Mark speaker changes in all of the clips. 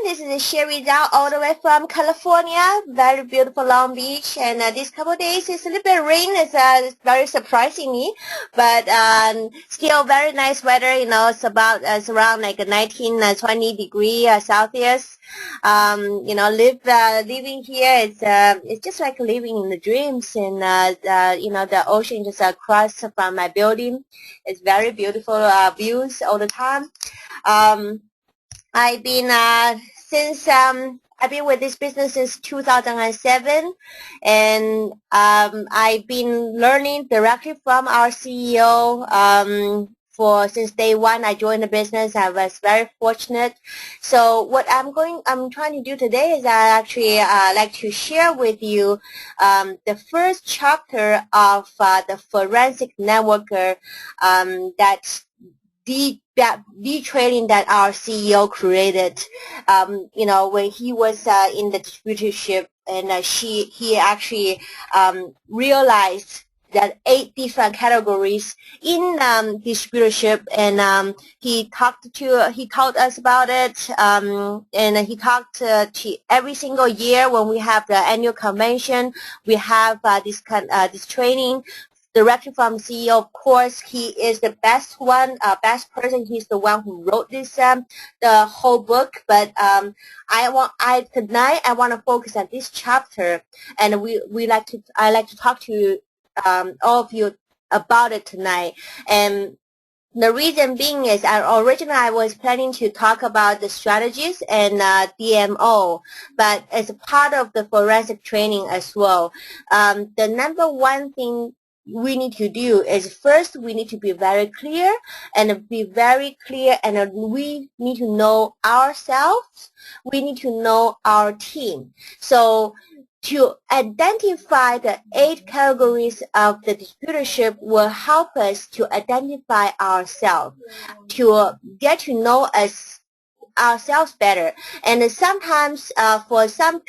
Speaker 1: This is Sherry Zhao all the way from California. Very beautiful Long Beach. And these couple of days it's a little bit rain. It's very surprising me. But still very nice weather. You know, it's around like 19, 20 degree Celsius. Living here it's just like living in the dreams. And the ocean just across from my building. It's very beautiful views all the time. I've been with this business since 2007, and I've been learning directly from our CEO since day one. I joined the business. I was very fortunate. So what I'm trying to do today is I actually like to share with you the first chapter of the forensic networker that's the training that our CEO created, when he was in the distributorship, and he actually realized that 8 different categories in distributorship, and he told us about it, and he talked to every single year when we have the annual convention, we have this training directly from CEO. Of course, he is the best person. He's the one who wrote this, the whole book. But tonight I want to focus on this chapter, and I like to talk to all of you about it tonight. And the reason being is originally I was planning to talk about the strategies and DMO, but as a part of the forensic training as well. The number one thing we need to do is first we need to be very clear, and we need to know ourselves, we need to know our team. So to identify the 8 categories of the distributorship will help us to identify ourselves, to get to know ourselves better. And sometimes for some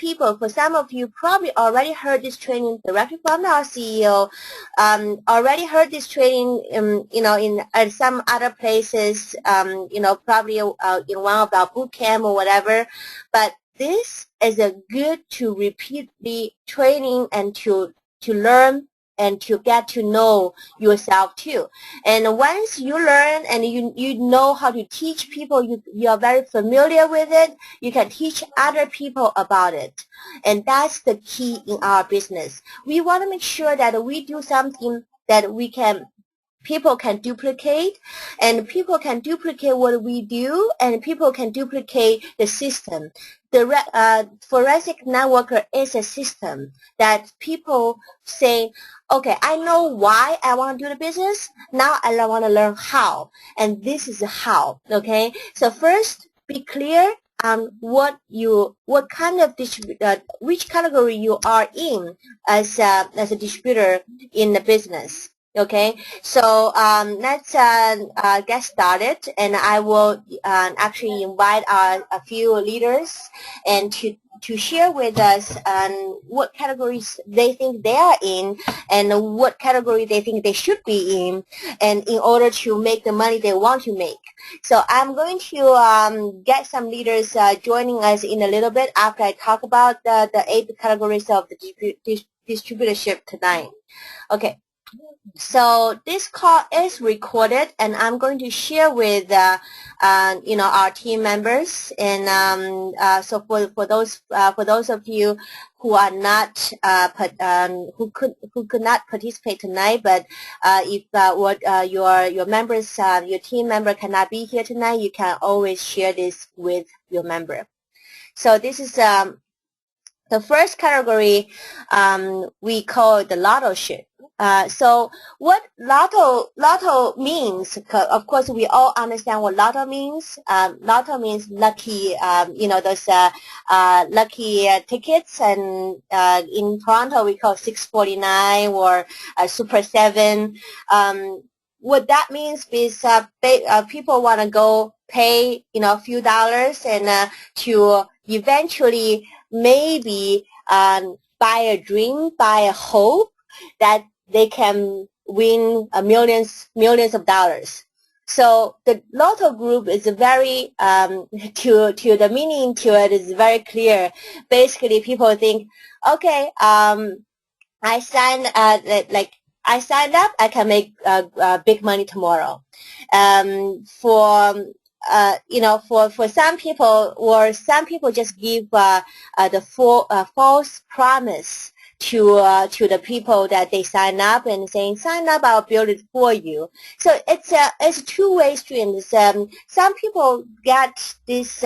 Speaker 1: of you probably already heard this training directly from our CEO, already heard this training in some other places, probably in one of our boot camp or whatever. But this is a good to repeat the training and to learn and to get to know yourself too. And once you learn and you know how to teach people, you are very familiar with it, you can teach other people about it. And that's the key in our business. We want to make sure that we do something that people can duplicate, and people can duplicate what we do, and people can duplicate the system. The forensic networker is a system that people say, okay, I know why I want to do the business. Now I want to learn how, and this is how. Okay, so first be clear on what kind of which category you are in as a distributor in the business. Okay, so let's get started, and I will actually invite a few leaders and to share with us what categories they think they are in, and what category they think they should be in order to make the money they want to make. So I'm going to get some leaders joining us in a little bit after I talk about the 8 categories of the distributorship tonight. Okay. So this call is recorded, and I'm going to share with our team members. And so for those of you who are not who could not participate tonight, but if your members, your team member cannot be here tonight, you can always share this with your member. So this is the first category we call the lotto ship. So what lotto means, of course we all understand what lotto means. Lotto means lucky, those lucky tickets, and in Toronto we call 649 or Super 7. What that means is people want to go pay a few dollars and to eventually maybe buy a dream, buy a hope that they can win millions of dollars. So the Lotto Group is very to the meaning to it is very clear. Basically, people think, okay, I signed I signed up, I can make big money tomorrow. For for some people, or some people just give the false promise to the people that they sign up and saying, sign up, I'll build it for you. So it's a two-way street. Some people get this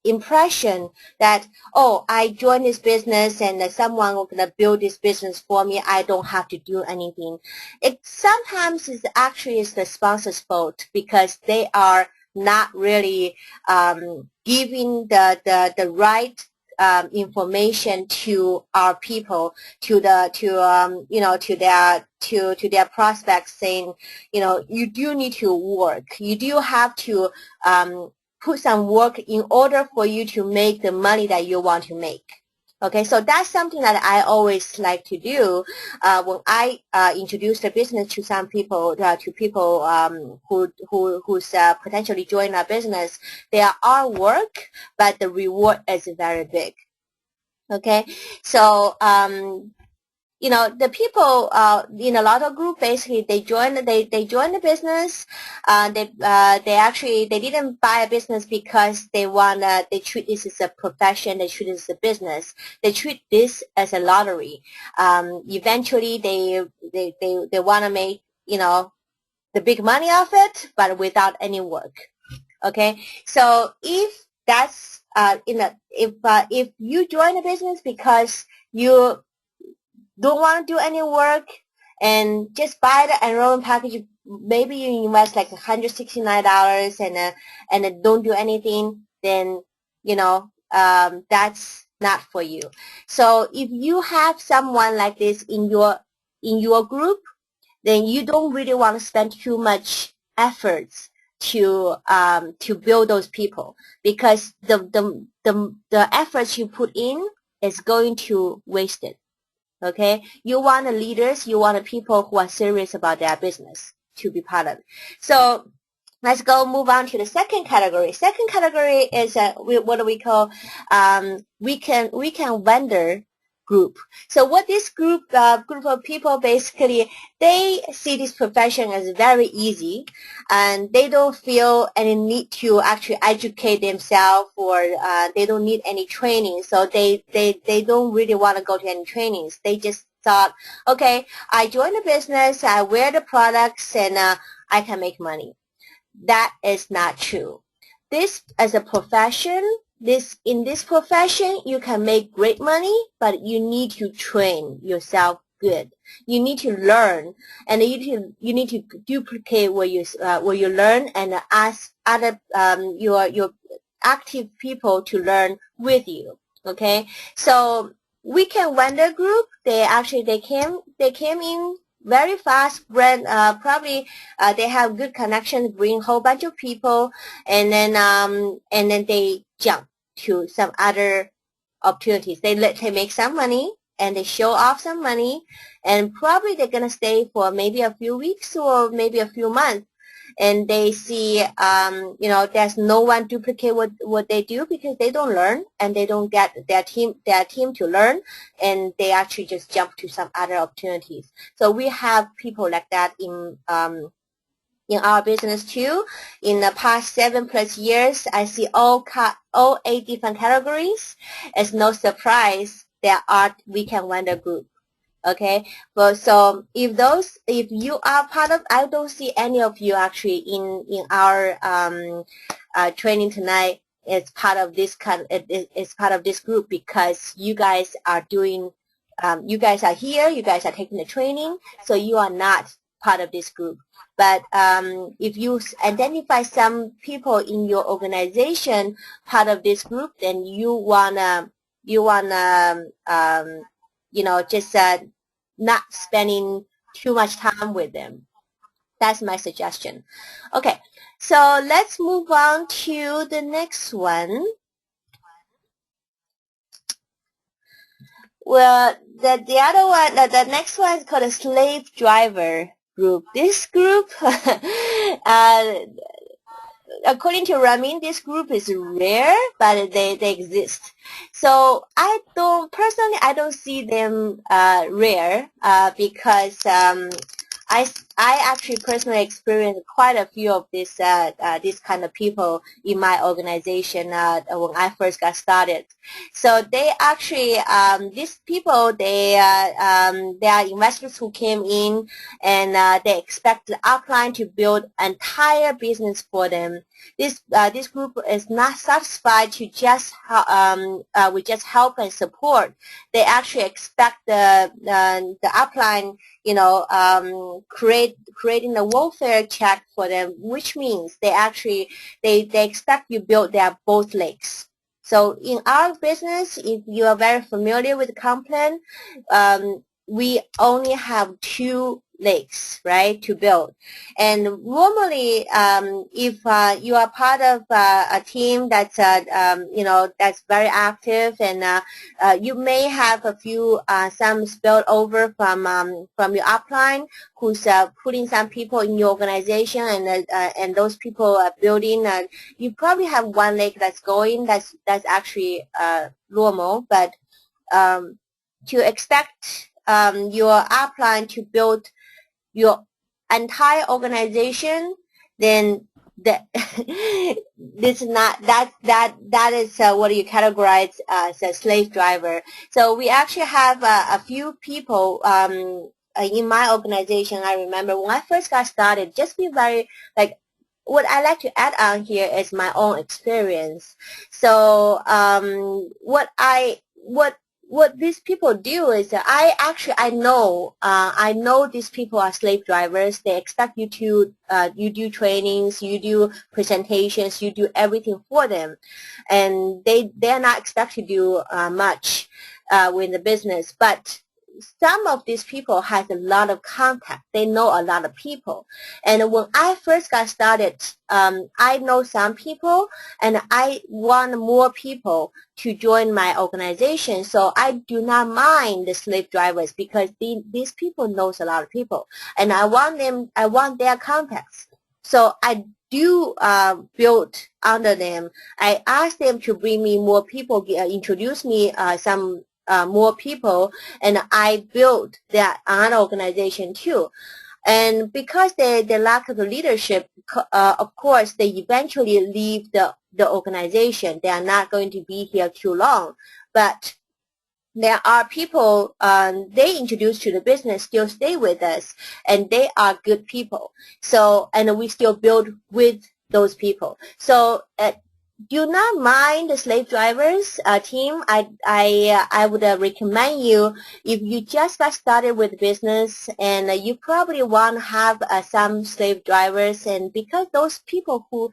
Speaker 1: impression that, oh, I joined this business and someone will gonna build this business for me. I don't have to do anything. It sometimes is actually is the sponsor's fault because they are not really giving the right information to our people, to their prospects, saying, you do need to work. You do have to put some work in order for you to make the money that you want to make. Okay, so that's something that I always like to do when I introduce the business to some people, to people who's potentially join our business. They are our work, but the reward is very big. Okay, so the people in a Lotto Group, basically they join the business. They didn't buy a business because they treat this as a profession. They treat this as a business. They treat this as a lottery. Eventually they want to make the big money of it, but without any work. Okay, so if that's if you join a business because you don't want to do any work and just buy the enrollment package, maybe you invest like $169 and don't do anything, then that's not for you. So if you have someone like this in your group, then you don't really want to spend too much efforts to build those people, because the efforts you put in is going to waste it. Okay, you want the leaders, you want the people who are serious about their business to be part of it. So let's move on to the second category. Second category is what do we call weekend vendor group. So what this group of people, basically they see this profession as very easy, and they don't feel any need to actually educate themselves, or they don't need any training. So they don't really want to go to any trainings. They just thought, okay, I joined the business, I wear the products, and I can make money. That is not true. This as a profession, in this profession you can make great money, but you need to train yourself good. You need to learn, and you need to duplicate what you learn, and ask other your active people to learn with you. Okay, so Weekend Vendor Group, they came in very fast. Probably they have good connections, bring a whole bunch of people, and then they jump to some other opportunities. They make some money and they show off some money, and probably they're gonna stay for maybe a few weeks or maybe a few months. And they see, there's no one duplicate what they do, because they don't learn and they don't get their team to learn, and they actually just jump to some other opportunities. So we have people like that in our business too. In the past 7+ years, I see all 8 different categories. It's no surprise there are Weekend Vendor Group. Okay, well, so if you are part of, I don't see any of you actually in our training tonight as part of this is part of this group, because you guys are doing, you guys are here, you guys are taking the training, so you are not part of this group. But if you identify some people in your organization part of this group, then you wanna just not spending too much time with them. That's my suggestion. Okay, so let's move on to the next one. Well, the other one, the next one is called a slave driver. group. This group, according to Ramin, this group is rare, but they exist. So I don't see them rare because I I actually personally experienced quite a few of this kind of people in my organization when I first got started. So they actually these people they are investors who came in and they expect the upline to build entire business for them. This group is not satisfied to just we just help and support. They actually expect the upline, creating a welfare check for them, which means they expect you build their both legs. So in our business, if you are very familiar with Complan, we only have two legs, right, to build. And normally, if you are part of a team that's that's very active, and you may have a few some spilled over from your upline who's putting some people in your organization, and those people are building. You probably have one leg that's going. That's actually normal, but to expect your upline to build your entire organization, then this is not that is what you categorize as a slave driver. So we actually have a few people in my organization. I remember when I first got started, just be very like. What I like to add on here is my own experience. So what these people do is I know these people are slave drivers. They expect you to you do trainings, you do presentations, you do everything for them, and they are not expected to do much with the business. But some of these people has a lot of contact. They know a lot of people. And when I first got started, I know some people, and I want more people to join my organization. So I do not mind the slave drivers because these people knows a lot of people, and I want their contacts. So I do build under them. I ask them to bring me more people, introduce me some more people, and I built their own organization too. And because they lack of the leadership, of course, they eventually leave the organization. They are not going to be here too long. But there are people they introduce to the business still stay with us, and they are good people. So, and we still build with those people. So do not mind the slave drivers team. I would recommend you, if you just got started with business, and you probably want to have some slave drivers, and because those people who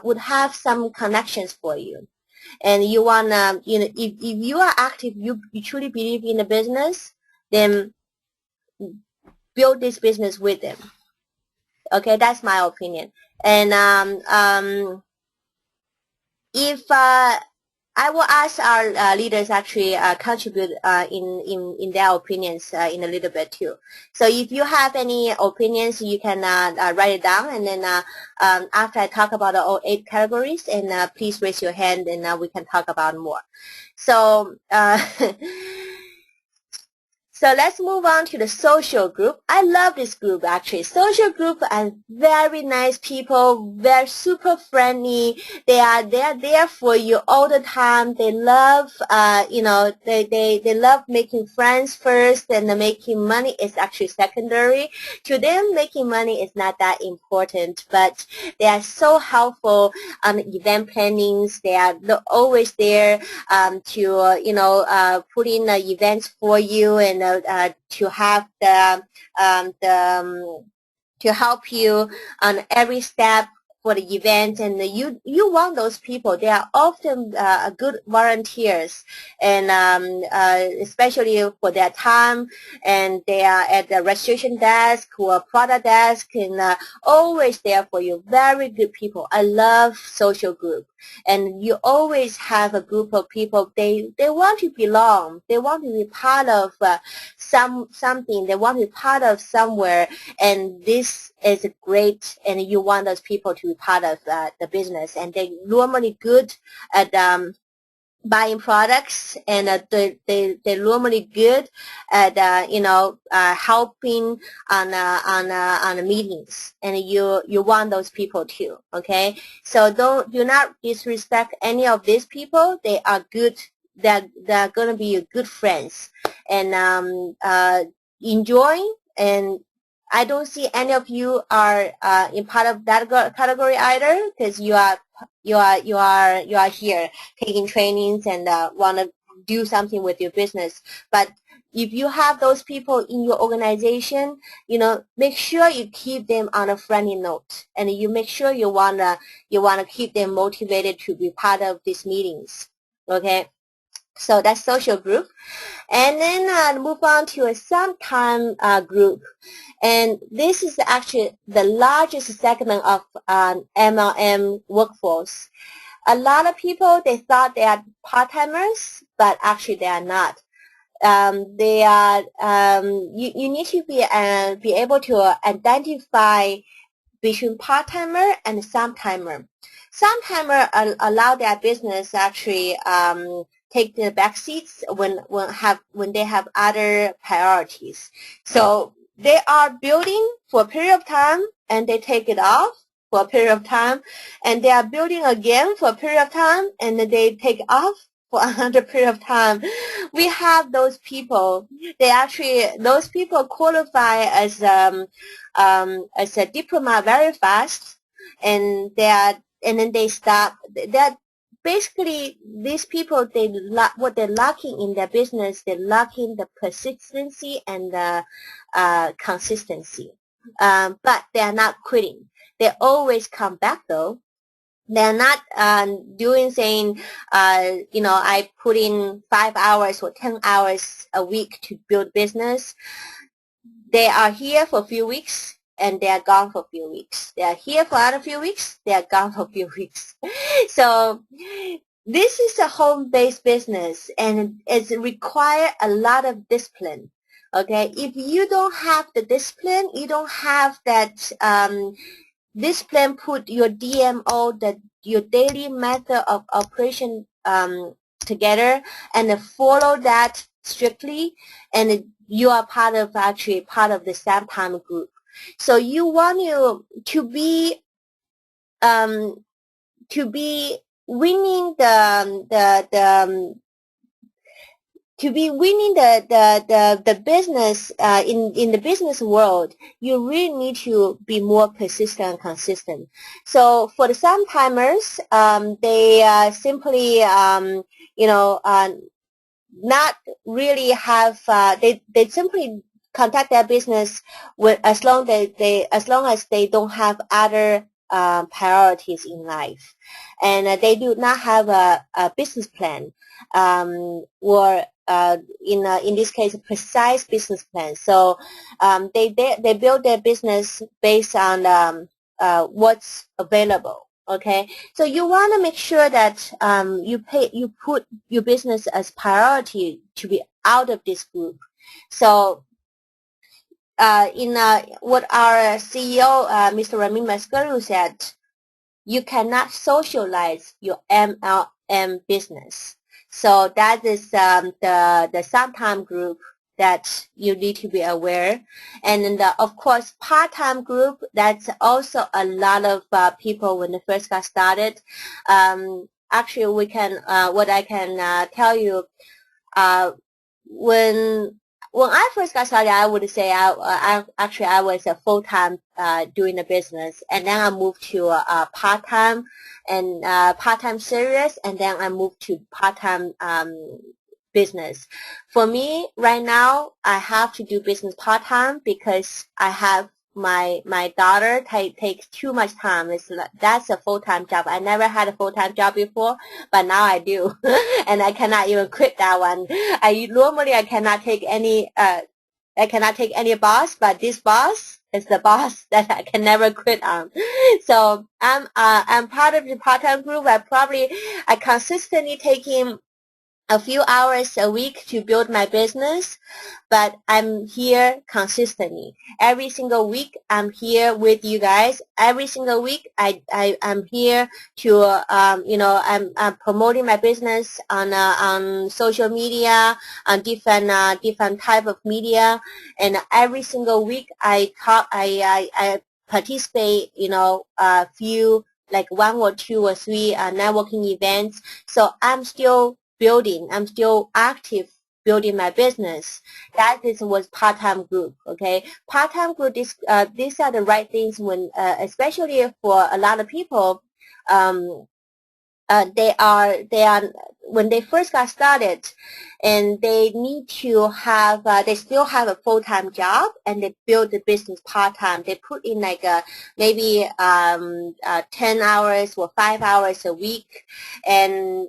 Speaker 1: would have some connections for you, and you want to, if you are active, you truly believe in the business, then build this business with them. Okay, that's my opinion. And if I will ask our leaders actually contribute in their opinions in a little bit too. So if you have any opinions, you can write it down, and then after I talk about all 8 categories, and please raise your hand, and we can talk about more. So so let's move on to the social group. I love this group actually. Social group are very nice people, very super friendly. They are there for you all the time. They love they love making friends first, and making money is actually secondary. To them, making money is not that important, but they are so helpful on event plannings. They are always there to put in events for you, and to have to help you on every step for the event, and you want those people. They are often good volunteers, and especially for their time, and they are at the registration desk or product desk, and always there for you. Very good people. I love social group, and you always have a group of people. They want to belong. They want to be part of something. They want to be part of somewhere, and this is great. And you want those people to be part of the business, and they normally good at buying products, and they're normally good at helping on meetings, and you want those people too. Okay, so do not disrespect any of these people. They are good. They're gonna be good friends, and enjoying. And I don't see any of you are in part of that category either, because you are here taking trainings and want to do something with your business. But if you have those people in your organization, make sure you keep them on a friendly note, and you make sure you wanna keep them motivated to be part of these meetings. Okay, so that's social group. And then move on to a sometime group. And this is actually the largest segment of MLM workforce. A lot of people, they thought they are part-timers, but actually they are not. They are. You need to be able to identify between part-timer and sometime. Sometime allow their business actually take the back seats when they have other priorities. So they are building for a period of time, and they take it off for a period of time, and they are building again for a period of time, and then they take off for another period of time. We have those people. Those people qualify as a diploma very fast, and then they stop. That basically, these people, what they're lacking in their business, they're lacking the persistency and the consistency. But they are not quitting. They always come back though. They're not saying, I put in 5 hours or 10 hours a week to build business. They are here for a few weeks, and they are gone for a few weeks. They are here for another few weeks. They are gone for a few weeks. So this is a home-based business, and it requires a lot of discipline. Okay, if you don't have the discipline, you don't have that discipline, put your DMO, your daily method of operation together, and follow that strictly, and you are part of the sometime group. So you want to be winning the business in the business world. You really need to be more persistent and consistent. So for the sometimers, they simply not really have they simply conduct their business as long as they don't have other priorities in life, and they do not have a business plan, or in this case a precise business plan. So they build their business based on what's available. Okay, so you want to make sure that you put your business as priority to be out of this group. So in what our CEO, Mr. Ramin Mascaru, said, you cannot socialize your MLM business. So that is the sometime group that you need to be aware. And then of course, part-time group, that's also a lot of people when they first got started. Actually, what I can tell you, when I first got started, I would say I was a full-time doing the business, and then I moved to part-time and part-time serious, and then I moved to part-time business. For me, right now, I have to do business part-time because I have my daughter takes too much time. That's a full-time job. I never had a full-time job before, but now I do, and I cannot even quit that one. Normally I cannot take any boss, but this boss is the boss that I can never quit on. So I'm part of the part-time group. I consistently taking a few hours a week to build my business, but I'm here consistently. Every single week, I'm here with you guys. Every single week, I'm here to, I'm promoting my business on social media, on different type of media, and every single week, I participate, a few, like 1 or 2 or 3 networking events. So I'm still active building my business. That was part-time group. Okay, part-time group. These are the right things when, especially for a lot of people. They are when they first got started, and they need to have they still have a full-time job, and they build the business part-time. They put in like maybe 10 hours or 5 hours a week, and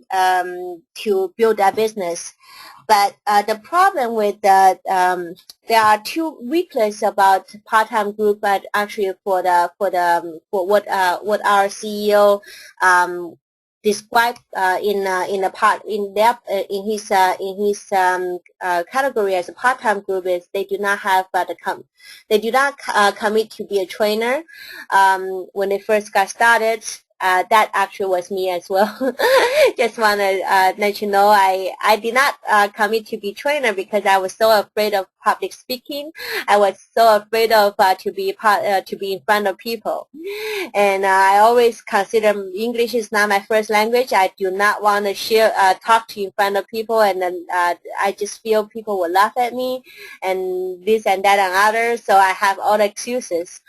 Speaker 1: to build that business. But the problem with there are 2 weaknesses about part-time group. But actually, for what our CEO described in his category as a part-time group is they do not have commit to be a trainer when they first got started. That actually was me as well. Just want to let you know I did not commit to be trainer because I was so afraid of public speaking. I was so afraid of to be in front of people, and I always consider English is not my first language. I do not want to talk to in front of people, and then I just feel people will laugh at me, and this and that and others. So I have all the excuses.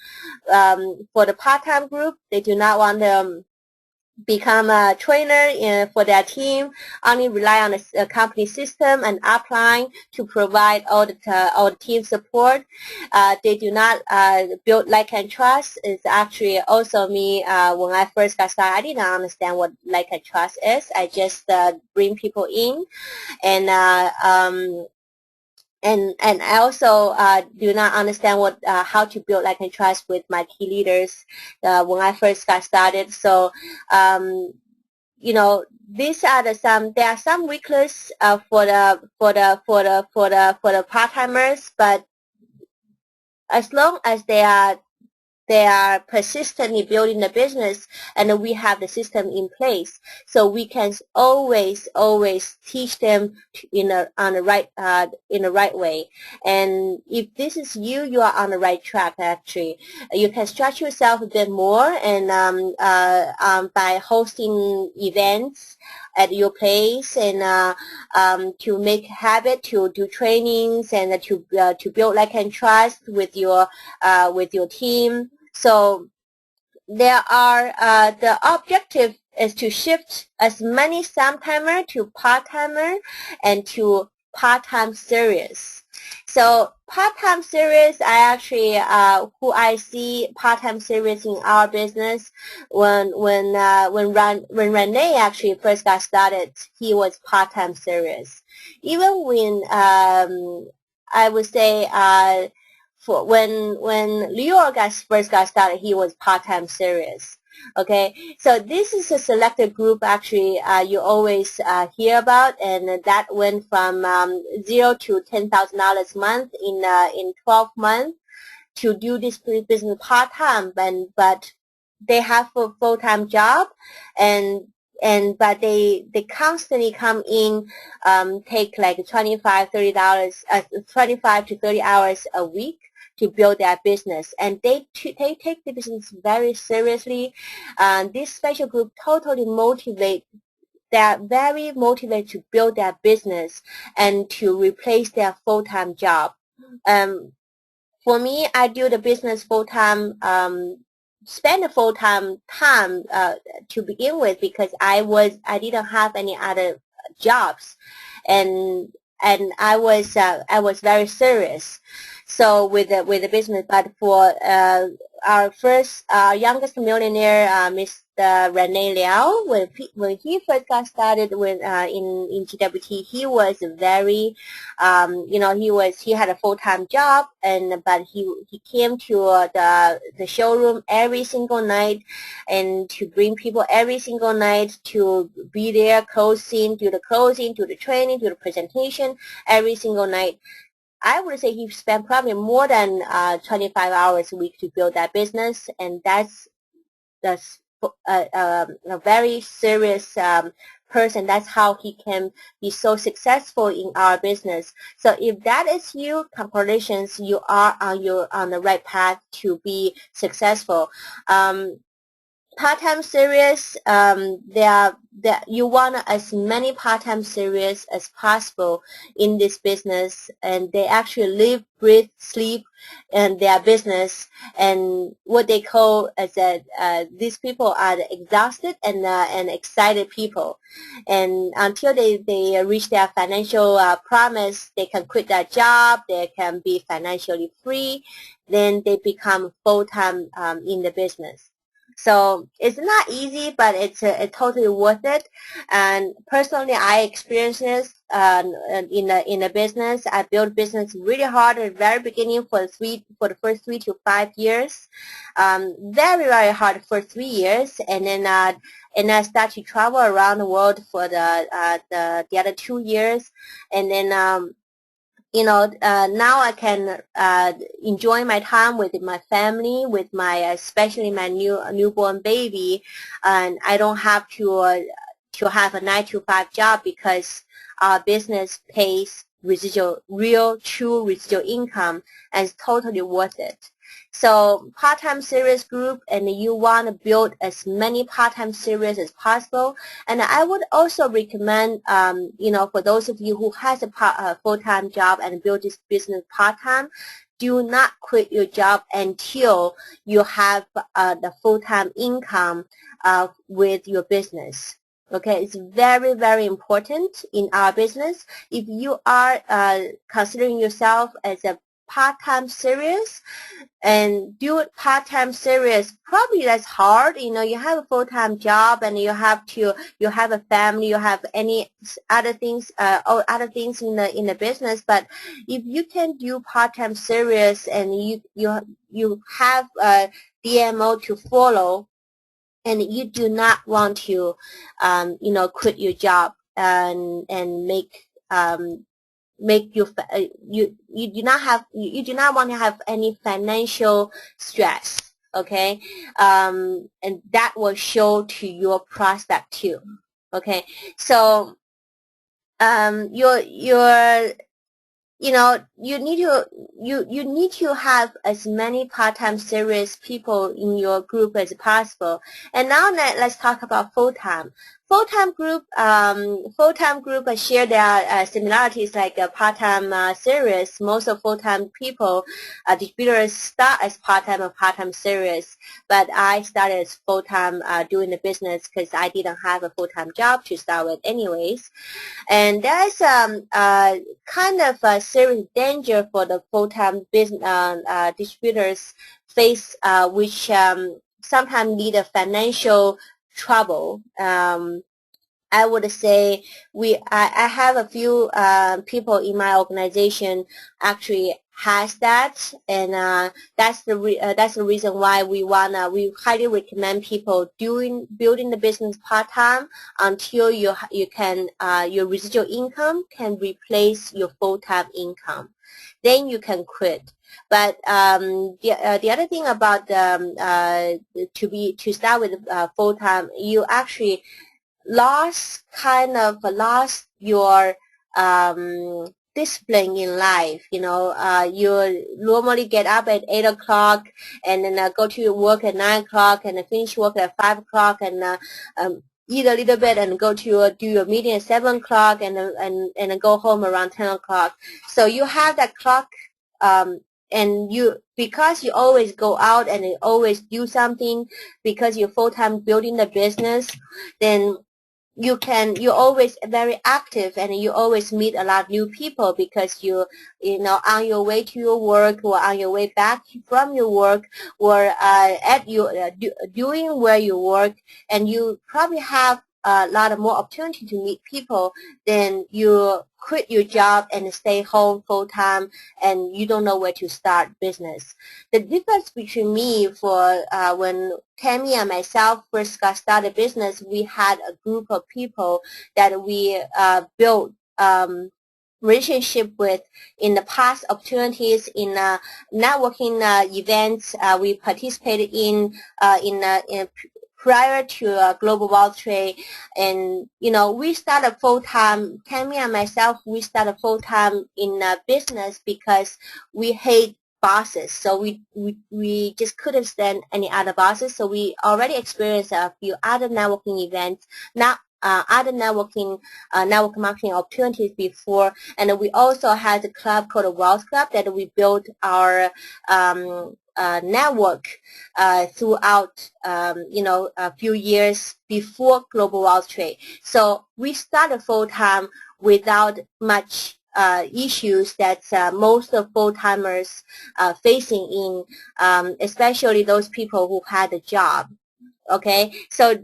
Speaker 1: For the part-time group, they do not want to become a trainer for their team, only rely on the company system and upline to provide all the team support. They do not build like and trust. It's actually also me. When I first got started, I didn't understand what like and trust is. I just bring people in, and and I also do not understand how to build like and trust with my key leaders when I first got started. So these are there are some weaknesses for the part-timers, but as long as they are persistently building the business, and we have the system in place, so we can always teach them in the right way. And if this is you are on the right track. Actually, you can stretch yourself a bit more, and by hosting events at your place, and to make habit to do trainings, and to build like and trust with your team. So there are the objective is to shift as many sometime to part-timer and to part-time series. So part-time series, I actually who I see part-time series in our business when Renee actually first got started, he was part-time series. Even when I would say when Leo first got started, he was part-time series. Okay, so this is a selected group actually you always hear about, and that went from $0 to $10,000 a month in 12 months to do this business part-time, but they have a full-time job, but they constantly come in, take like $25 to 30 hours a week to build their business, and they take the business very seriously. This special group totally they are very motivated to build their business and to replace their full-time job. For me, I do the business full-time, spend a full-time time to begin with, because I didn't have any other jobs, and I was very serious. So with the business, but for our youngest millionaire, Mr. Rene Liao, when he first got started with in GWT, he was very, he had a full-time job, but he came to the showroom every single night, and to bring people every single night to be there, do the closing, do the training, do the presentation every single night. I would say he spent probably more than 25 hours a week to build that business, and that's a very serious person. That's how he can be so successful in our business. So if that is you, congratulations, you are on the right path to be successful. Part-time series, you want as many part-time series as possible in this business, and they actually live, breathe, sleep in their business, and what they call as these people are the exhausted and excited people, and until they reach their financial promise, they can quit their job, they can be financially free, then they become full-time in the business. So it's not easy, but it's totally worth it. And personally, I experienced this in a business. I built business really hard at the very beginning for the first 3 to 5 years. Very, very hard for 3 years, and then I started to travel around the world for the other 2 years, and then now I can enjoy my time with my family, with especially my newborn baby, and I don't have to have a 9 to 5 job, because our business pays real true residual income, and it's totally worth it. So part-time series group, and you want to build as many part-time series as possible. And I would also recommend, for those of you who has a full-time job and build this business part-time, do not quit your job until you have the full-time income with your business. Okay, it's very, very important in our business. If you are considering yourself as a part-time series, and do it part-time series, probably that's hard. You have a full-time job, and you have a family, you have any other things or other things in the business. But if you can do part-time series, and you have a DMO to follow, and you do not want to quit your job and make you do not want to have any financial stress, okay, and that will show to your prospect too. Okay, so you need to have as many part-time series people in your group as possible. And now let's talk about full-time. Full-time group share their similarities like a part-time series. Most of full-time people, distributors, start as part-time or part-time series. But I started as full-time doing the business because I didn't have a full-time job to start with anyways. And there's kind of a serious danger for the full-time business distributors face, which sometimes lead a financial trouble. I would say I have a few people in my organization actually has that, and that's the reason why we highly recommend people building the business part time until you can your residual income can replace your full time income. Then you can quit. But the other thing about to start with full time, you actually lost your discipline in life. You normally get up at 8 o'clock and then go to work at 9 o'clock and finish work at 5 o'clock and eat a little bit and go to do your meeting at 7 o'clock and then go home around 10 o'clock. So you have that clock, and because you always go out and you always do something because you're full-time building the business, then you're always very active and you always meet a lot of new people because you know on your way to your work or on your way back from your work or at your doing where you work, and you probably have a lot of more opportunity to meet people than you quit your job and stay home full time and you don't know where to start business. The difference between me for when Tammy and myself first got started business, we had a group of people that we built relationship with in the past opportunities in networking events we participated in prior to global wealth trade. And you know, we started full time. Tammy and myself, we started full time in business because we hate bosses. So we just couldn't stand any other bosses. So we already experienced a few other networking events, not other network marketing opportunities before. And we also had a club called the Wealth Club that we built our network throughout you know, a few years before global wealth trade. So we started full time without much issues that most of full-timers facing in, especially those people who had a job. Okay, so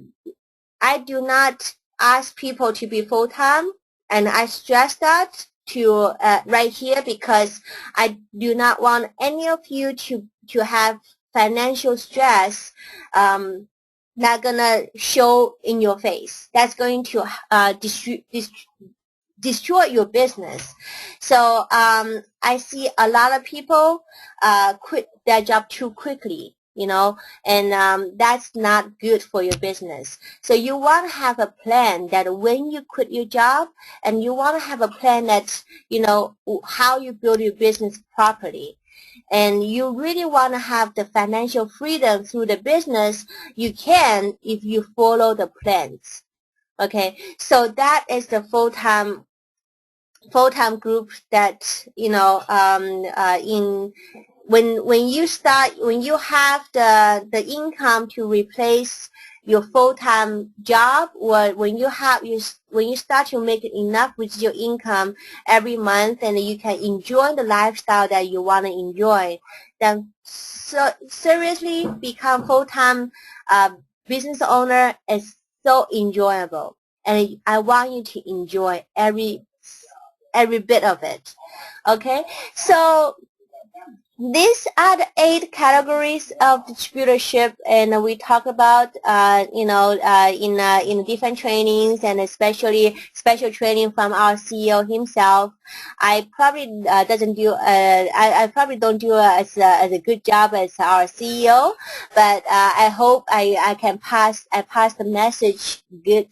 Speaker 1: I do not ask people to be full-time, and I stress that to right here because I do not want any of you to have financial stress not gonna show in your face. That's going to destroy your business. So I see a lot of people quit their job too quickly, you know, and that's not good for your business. So you want to have a plan that when you quit your job, and you want to have a plan that, you know, how you build your business properly. And you really want to have the financial freedom through the business, you can if you follow the plans. Okay, so that is the full-time group that, you know, in when you have the income to replace your full-time job, or when you start to make enough with your income every month and you can enjoy the lifestyle that you want to enjoy, then so seriously become full-time business owner is so enjoyable, and I want you to enjoy every bit of it. Okay, so these are the 8 categories of distributorship, and we talk about, you know, in different trainings, and especially special training from our CEO himself. I probably doesn't do, I probably don't do as a good job as our CEO, but I hope I pass the message good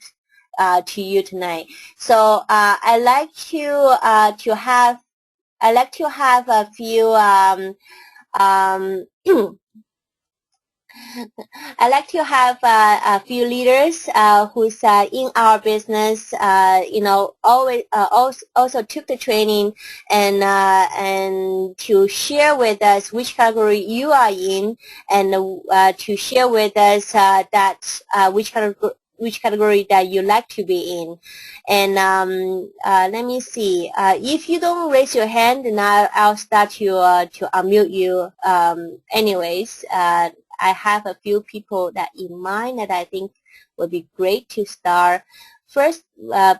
Speaker 1: to you tonight. So I like to have a few I like to have a few leaders who's in our business, you know, always also took the training and to share with us which category you are in, and to share with us that which category that you like to be in. And let me see. If you don't raise your hand, then I'll start to unmute you. Anyways, I have a few people that in mind that I think would be great to start. First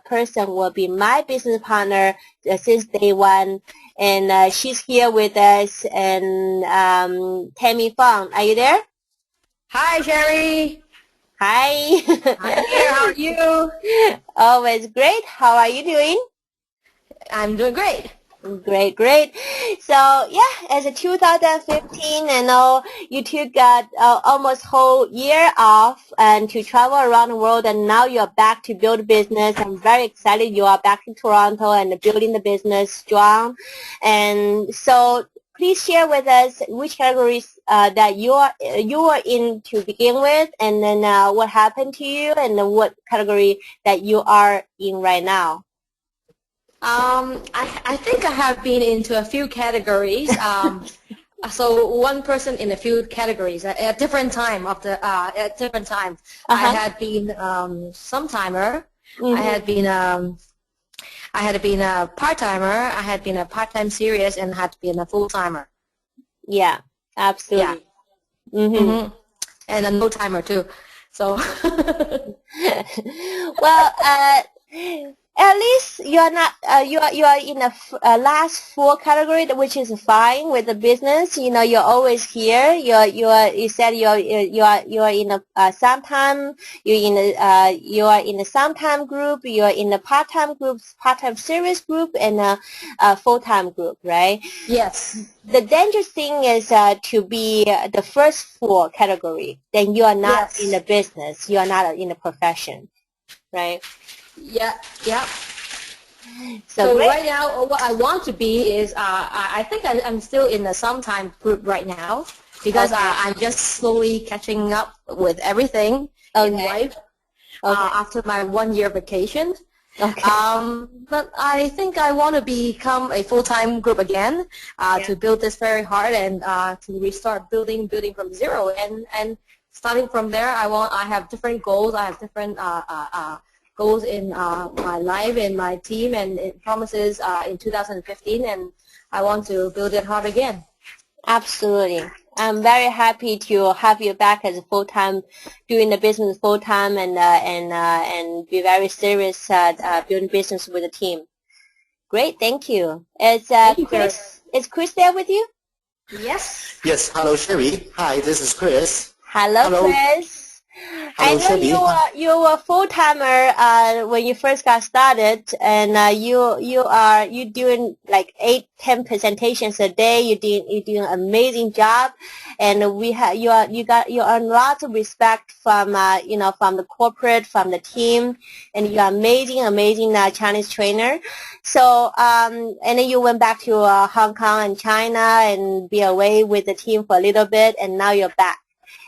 Speaker 1: person will be my business partner since day one, and she's here with us. And Tammy Fong, are you there?
Speaker 2: Hi, Sherry.
Speaker 1: Hi.
Speaker 2: I'm here. How are you?
Speaker 1: Always great. How are you doing?
Speaker 2: I'm doing great.
Speaker 1: Great, great. So yeah, as a 2015, I know you took almost whole year off and to travel around the world, and now you're back to build a business. I'm very excited you are back in Toronto and building the business strong. And so please share with us which categories that you are in to begin with, and then what happened to you, and then what category that you are in right now.
Speaker 2: I think I have been into a few categories. So one person in a few categories at different time of the at different times. I had been some timer, I had been a part-timer, I had been a part-time series, and had been a full-timer.
Speaker 1: Yeah, absolutely.
Speaker 2: Yeah. And a no-timer too. So.
Speaker 1: Well, at least you are not you are in a last four category, which is fine with the business. You know, you're always here. You said you are in a sometime. You are in a sometime group. You are in a part-time group, part-time series group, and a full-time group, right?
Speaker 2: Yes.
Speaker 1: The dangerous thing is to be the first four category. Then you are not in the business. You are not in the profession, right?
Speaker 2: Yeah, yeah.
Speaker 1: So
Speaker 2: right now, what I want to be is, I think I'm still in the sometime group right now, because I'm just slowly catching up with everything in life after my 1-year vacation. But I think I want to become a full-time group again, to build this very hard, and to restart building from zero, and starting from there, I have different goals. I have different goals in my life and my team, and it promises in 2015, and I want to build it hard again.
Speaker 1: Absolutely. I'm very happy to have you back as a full-time, doing the business full-time, and be very serious building business with the team. Great, thank you. Is Chris? Is Chris there with you?
Speaker 2: Yes.
Speaker 3: Yes. Hello, Sherry. Hi, this is Chris.
Speaker 1: Hello. Chris.
Speaker 3: Hello,
Speaker 1: I know you were full timer when you first got started, and you doing like 8-10 presentations a day. You doing an amazing job, and you earn lots of respect from from the corporate, from the team, and you're amazing Chinese trainer. So and then you went back to Hong Kong and China and be away with the team for a little bit, and now you're back.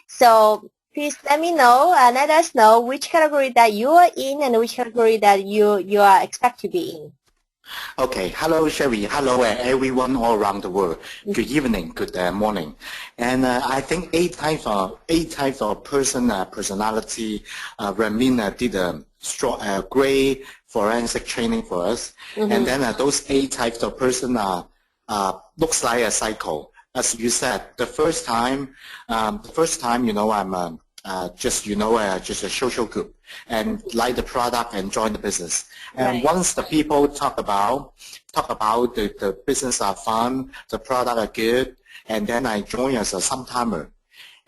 Speaker 1: So please let us know which category that you are in and which category that you are expect to be in.
Speaker 3: Okay. Hello, Sherry. Hello, everyone all around the world. Good evening. Good morning. And I think eight types of personality. Ramina did a great forensic training for us. And then those 8 types of person looks like a cycle. As you said, the first time, I'm just a social group and like the product and join the business. And once the people talk about the business are fun, the product are good, and then I join as a sometime.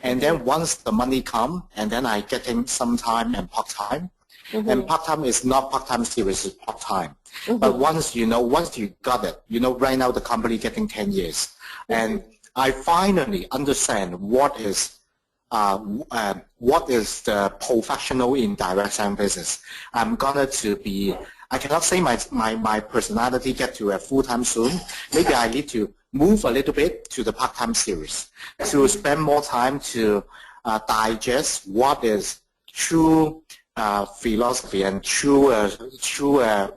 Speaker 3: And then once the money come, and then I getting sometime and part-time. And part-time is not part-time series, it's part-time. But once you got it, right now the company getting 10 years. And I finally understand what is the professional in direct selling business. I'm gonna to be, I cannot say my personality get to a full-time soon. Maybe I need to move a little bit to the part-time series to spend more time to digest what is true philosophy and true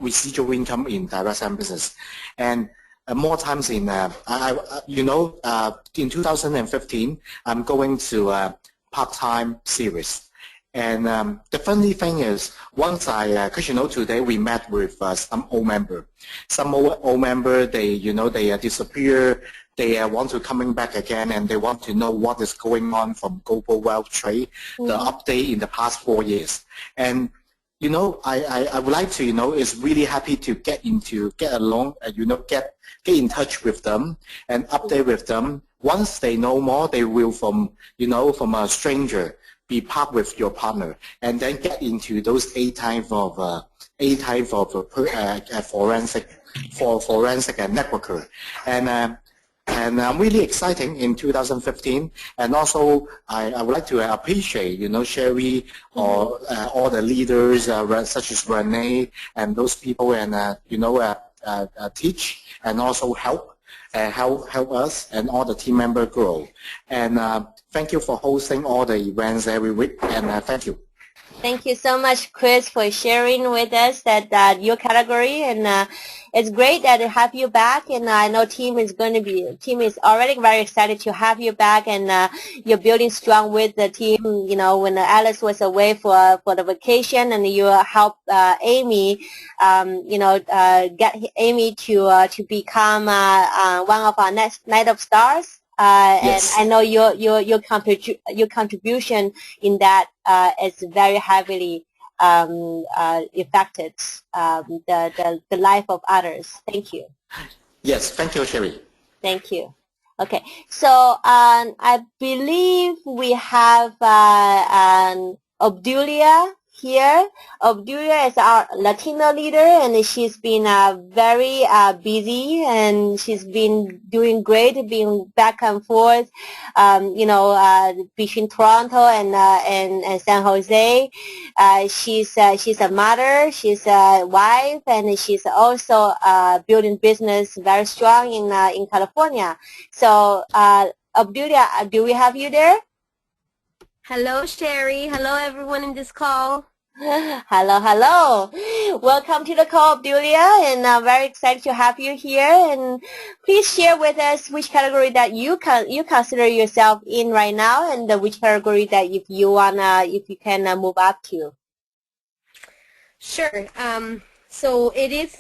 Speaker 3: residual income in direct selling business. And more times in, in 2015, I'm going to a part-time series. And the funny thing is, once because today we met with some old member. Some old member, they disappear. They want to coming back again, and they want to know what is going on from global wealth trade, the update in the past 4 years. And I would like to, is really happy to get along, get in touch with them and update with them. Once they know more, they will from a stranger be part with your partner, and then get into those 8 types of forensic and networker. And I'm really exciting in 2015, and also I would like to appreciate, Sherry, or all the leaders such as Renee and those people, and teach and also help us and all the team members grow. And thank you for hosting all the events every week, and thank you.
Speaker 1: Thank you so much, Chris, for sharing with us that your category, and it's great that I have you back. And I know team is already very excited to have you back, and you're building strong with the team. You know, when Alice was away for the vacation, and you helped Amy, get Amy to become one of our next Night of Stars. And
Speaker 3: Yes.
Speaker 1: I know your contribution in that is very heavily affected the life of others. Thank you.
Speaker 3: Yes, thank you, Sherry.
Speaker 1: Thank you. Okay, so I believe we have Obdulia here. Obdulia is our Latino leader, and she's been very busy, and she's been doing great, being back and forth, between Toronto and San Jose. She's a mother, she's a wife, and she's also building business very strong in California. So, Obdulia, do we have you there?
Speaker 4: Hello, Sherry. Hello, everyone in this call.
Speaker 1: Hello, hello. Welcome to the call, Obdulia, and I'm very excited to have you here. And please share with us which category that you consider yourself in right now, and which category that if you can move up to.
Speaker 4: Sure. So it is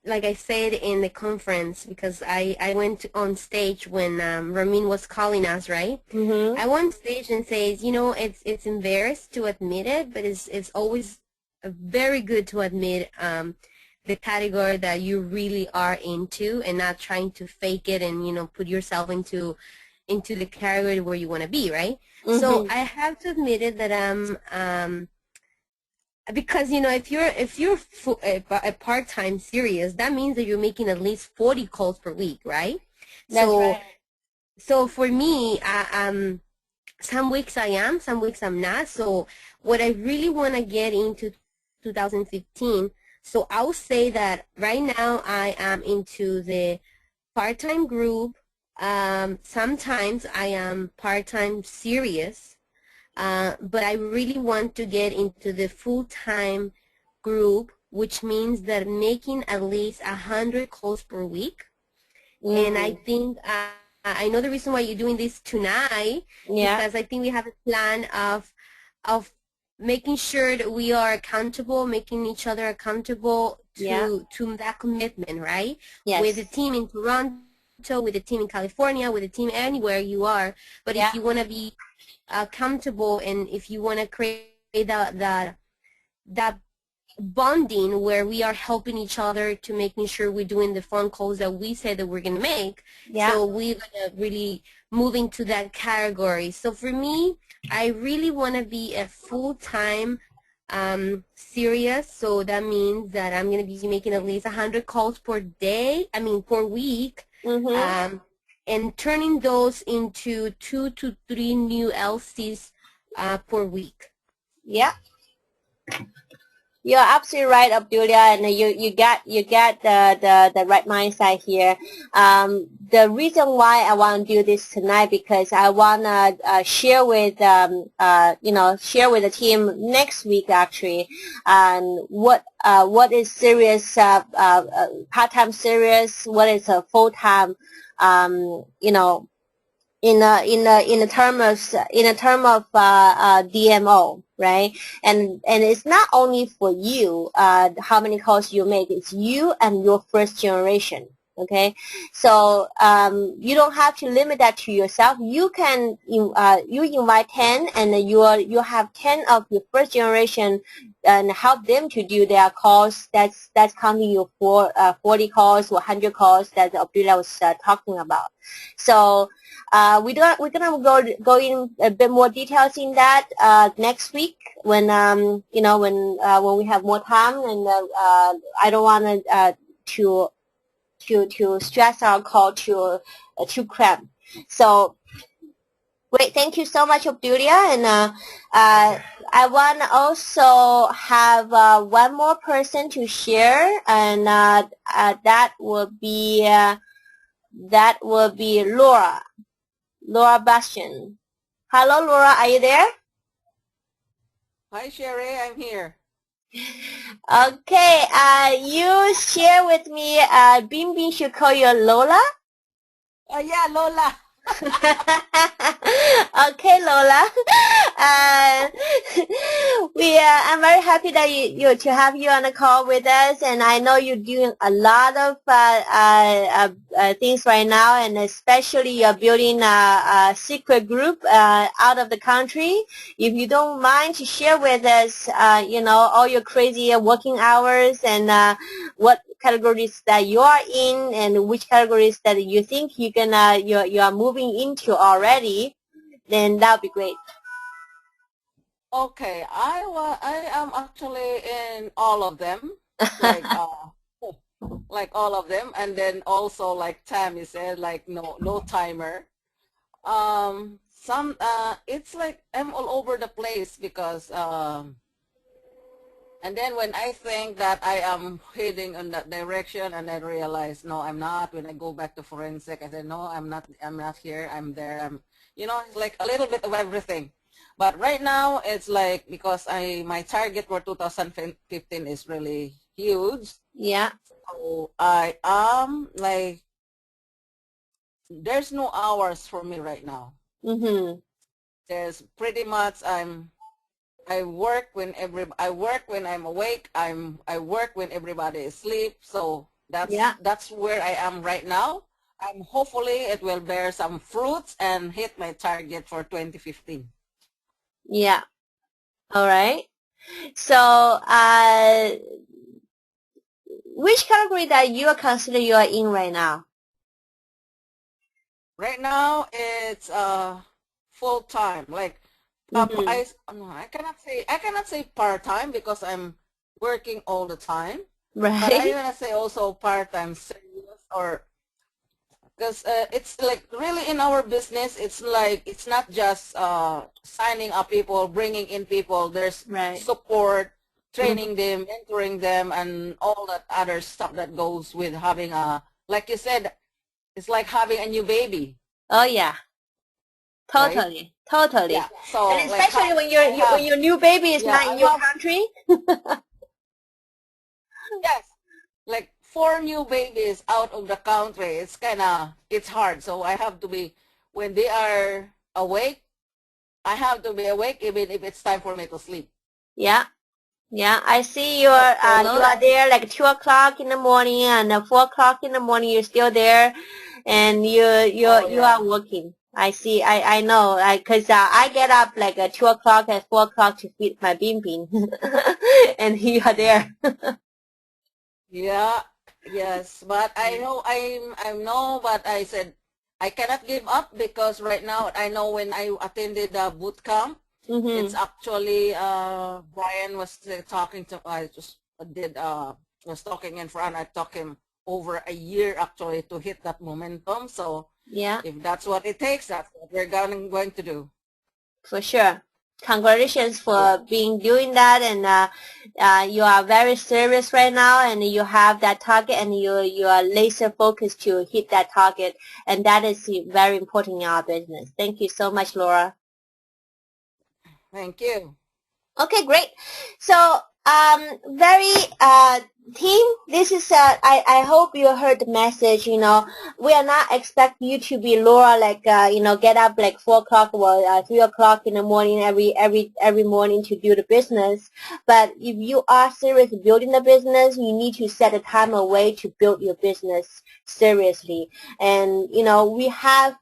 Speaker 4: like I said in the conference, because I went on stage when Ramin was calling us, right?
Speaker 1: Mm-hmm.
Speaker 4: I went on stage and says, it's embarrassed to admit it, but it's always very good to admit the category that you really are into, and not trying to fake it and put yourself into the category where you want to be, right?
Speaker 1: Mm-hmm.
Speaker 4: So I have to admit it that because if you're a part-time serious, that means that you're making at least 40 calls per week, right?
Speaker 1: That's
Speaker 4: so
Speaker 1: right.
Speaker 4: so for me, some weeks I am, some weeks I'm not. So what I really want to get into 2015, so I'll say that right now I am into the part-time group. Sometimes I am part-time serious. But I really want to get into the full-time group, which means that making at least 100 calls per week. And I think I know the reason why you're doing this tonight, because I think we have a plan of making sure that we are accountable, making each other accountable to that commitment, right?
Speaker 1: Yes.
Speaker 4: With the team in Toronto, with the team in California, with the team anywhere you are. But if you want to be accountable, and if you want to create that bonding where we are helping each other to making sure we're doing the phone calls that we said that we're going to make, so we're going to really move into that category. So for me, I really want to be a full-time serious, so that means that I'm going to be making at least 100 calls per week.
Speaker 1: Mm-hmm.
Speaker 4: And turning those into 2 to 3 new LCs per week.
Speaker 1: Yeah. You're absolutely right, Abdulia, and you got the right mindset here. The reason why I want to do this tonight, because I want to share with the team next week actually, what is serious part-time serious, what is a full-time, in a term of DMO, right? And it's not only for you how many calls you make. It's you and your first generation. Okay, so you don't have to limit that to yourself. You can you invite 10, and you have 10 of your first generation, and help them to do their calls. That's counting your 40 calls or 100 calls that Abdullah was talking about. So we're gonna go in a bit more details in that next week when when we have more time, and I don't want to stress our call to cramp. So great, thank you so much, Obdulia, and I want to also have one more person to share, and that will be Laura. Laura Bastian. Hello, Laura. Are you there?
Speaker 5: Hi, Sherry. I'm here.
Speaker 1: Okay, you share with me, Bing Bing should call you Lola.
Speaker 5: Yeah, Lola.
Speaker 1: Okay, Lola. Uh, I'm very happy that you to have you on the call with us, and I know you're doing a lot of things right now, and especially you're building a secret group out of the country. If you don't mind to share with us, all your crazy working hours and what categories that you are in and which categories that you think you are moving into already, then that would be great.
Speaker 5: Okay, I am actually in all of them, like like all of them, and then also like Tammy said, like no timer. Some it's like I'm all over the place because and then when I think that I am heading in that direction, and I realize no, I'm not. When I go back to forensic, I say no, I'm not. I'm not here. I'm there. It's like a little bit of everything. But right now, it's like because my target for 2015 is really huge.
Speaker 1: Yeah.
Speaker 5: So I am like there's no hours for me right now.
Speaker 1: Mhm.
Speaker 5: There's pretty much I work when I'm awake. I work when everybody is asleep. So
Speaker 1: Yeah.
Speaker 5: that's where I am right now. Hopefully it will bear some fruits and hit my target for 2015.
Speaker 1: Yeah. All right. So, which category that you are consider you are in right now?
Speaker 5: Right now it's full time. Like
Speaker 1: Mhm.
Speaker 5: no, I cannot say part time because I'm working all the time. But I
Speaker 1: Right.
Speaker 5: want to say also part time serious or because it's like really in our business it's like it's not just signing up people, bringing in people. There's
Speaker 1: Right.
Speaker 5: support,
Speaker 1: Mhm.
Speaker 5: training them, mentoring them, and all that other stuff that goes with having a, like you said, it's like having a new baby,
Speaker 1: Oh yeah.
Speaker 5: right?
Speaker 1: Totally. Totally.
Speaker 5: Yeah, so
Speaker 1: And
Speaker 5: like
Speaker 1: especially when
Speaker 5: I
Speaker 1: when
Speaker 5: have,
Speaker 1: your new baby is
Speaker 5: yeah,
Speaker 1: not
Speaker 5: I
Speaker 1: in your
Speaker 5: have,
Speaker 1: country.
Speaker 5: yes, like 4 new babies out of the country. It's hard, so I have to be, when they are awake, I have to be awake even if it's time for me to sleep.
Speaker 1: Yeah. Yeah, I see
Speaker 5: So
Speaker 1: you are there like 2 o'clock in the morning and 4 o'clock in the morning you're still there, and
Speaker 5: oh
Speaker 1: you
Speaker 5: yeah.
Speaker 1: are working. I see. I know. Cause I get up like at 2 o'clock and 4 o'clock to feed my bean bean, and you are there.
Speaker 5: Yeah, yes, but I know I know, but I said I cannot give up because right now I know when I attended the boot camp, it's
Speaker 1: Mhm.
Speaker 5: actually Brian was talking to, I just did was talking in front. I took him over a year actually to hit that momentum. So
Speaker 1: Yeah.
Speaker 5: if that's what it takes, that's what we're going to do.
Speaker 1: For sure. Congratulations
Speaker 5: Yeah.
Speaker 1: for being doing that, and you are very serious right now, and you have that target, and you are laser focused to hit that target, and that is very important in our business. Thank you so much, Laura.
Speaker 5: Thank you.
Speaker 1: Okay, great. So, very team. This is I hope you heard the message. We are not expect you to be Laura like get up like 4 o'clock or 3 o'clock in the morning every morning to do the business. But if you are serious building the business, you need to set a time away to build your business seriously. And we have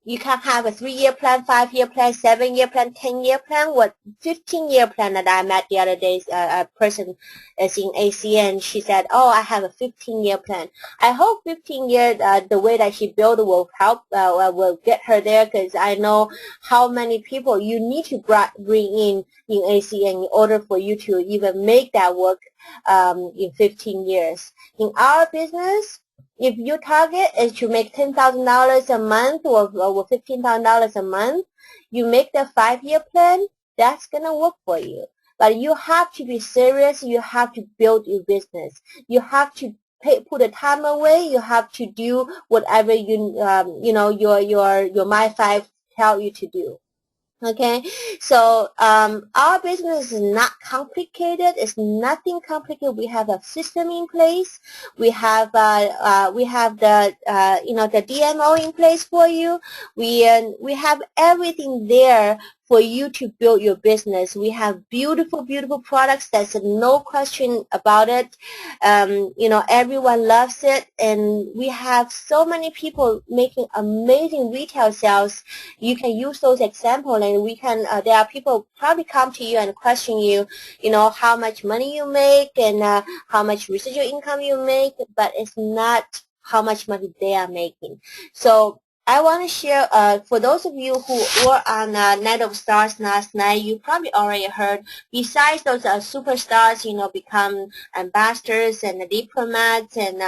Speaker 1: you can have a 3-year plan, 5-year plan, 7-year plan, 10-year plan, what 15-year plan that I met the other day. A person is in ACN. She said, "Oh, I have a 15-year plan." I hope 15-year the way that she built will help, will get her there, because I know how many people you need to bring in ACN in order for you to even make that work in 15 years. In our business, if your target is to make $10,000 a month or $15,000 a month, you make the 5-year plan, that's going to work for you. But you have to be serious. You have to build your business. You have to put the time away. You have to do whatever your My 5 tell you to do. Okay, so our business is not complicated. It's nothing complicated. We have a system in place. We have the the DMO in place for you. We have everything there for you to build your business. We have beautiful, beautiful products. There's no question about it. Everyone loves it, and we have so many people making amazing retail sales. You can use those examples, and we can. There are people probably come to you and question you, how much money you make and how much residual income you make, but it's not how much money they are making. So I want to share, for those of you who were on Night of Stars last night, you probably already heard, besides those superstars, become ambassadors and diplomats and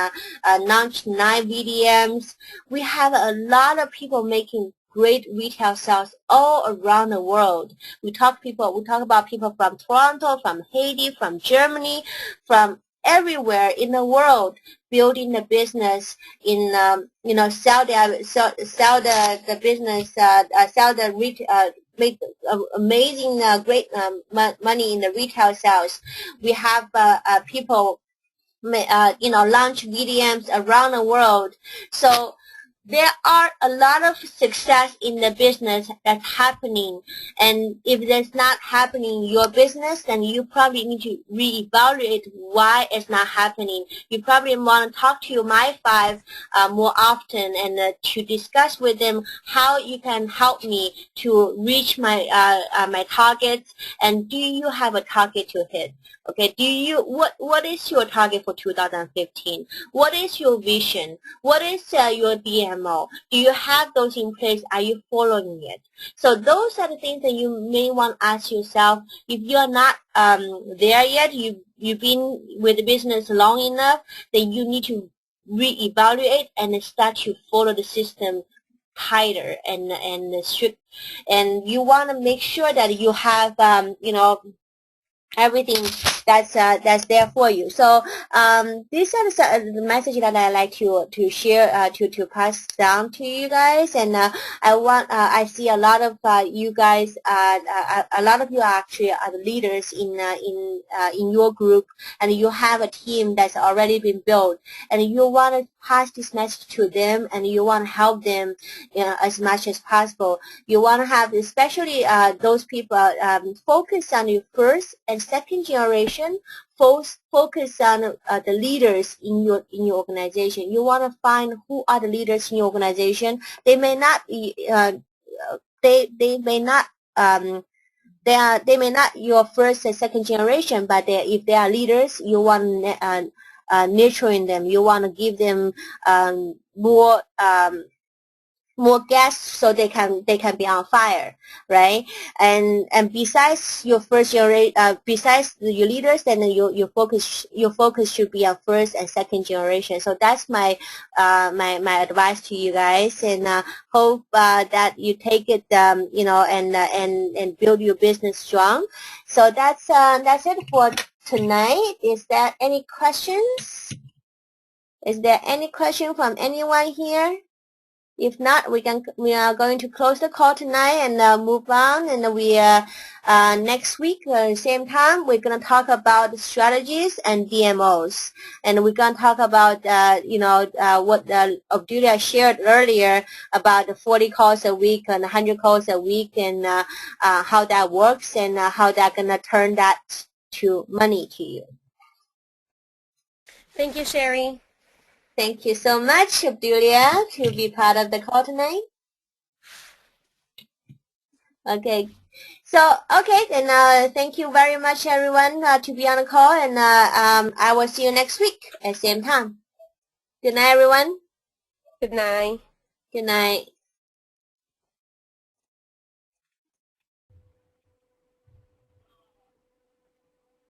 Speaker 1: launch 9 VDMs, we have a lot of people making great retail sales all around the world. We talk about people from Toronto, from Haiti, from Germany, from everywhere in the world building the business in sell the business, sell the make amazing great money in the retail sales. We have people launch VDMs around the world. So there are a lot of success in the business that's happening, and if that's not happening in your business, then you probably need to reevaluate why it's not happening. You probably want to talk to your My Five more often and to discuss with them how you can help me to reach my my targets, and do you have a target to hit? Okay, what is your target for 2015? What is your vision? What is your DMO? Do you have those in place? Are you following it? So those are the things that you may want to ask yourself. If you are not there yet, you've been with the business long enough, then you need to reevaluate and start to follow the system tighter and strict. And you want to make sure that you have everything that's there for you. So these are the message that I like to share to pass down to you guys. And I see a lot of you guys, a lot of you actually are the leaders in your group, and you have a team that's already been built, and you want to pass this message to them, and you want to help them as much as possible. You want to have, especially those people, focus on your first and second generation. Focus on the leaders in your organization. You want to find who are the leaders in your organization. They may not be they may not they may not your first and second generation, but if they are leaders, you want nurturing them. You want to give them more guests so they can be on fire, right? And besides your first generation, besides your leaders, then your focus should be on first and second generation. So that's my my advice to you guys, and hope that you take it and build your business strong. So that's it for tonight. Is there any questions? Is there any question from anyone here? If not, we are going to close the call tonight and move on. And we next week, same time, we're going to talk about the strategies and DMOs. And we're going to talk about what Obdulia shared earlier about the 40 calls a week and 100 calls a week, and how that works, and how they're going to turn that to money to you.
Speaker 4: Thank you, Sherry.
Speaker 1: Thank you so much, Obdulia, to be part of the call tonight. Okay. So, okay, then thank you very much, everyone, to be on the call, and I will see you next week at the same time. Good night, everyone.
Speaker 4: Good night.
Speaker 1: Good night.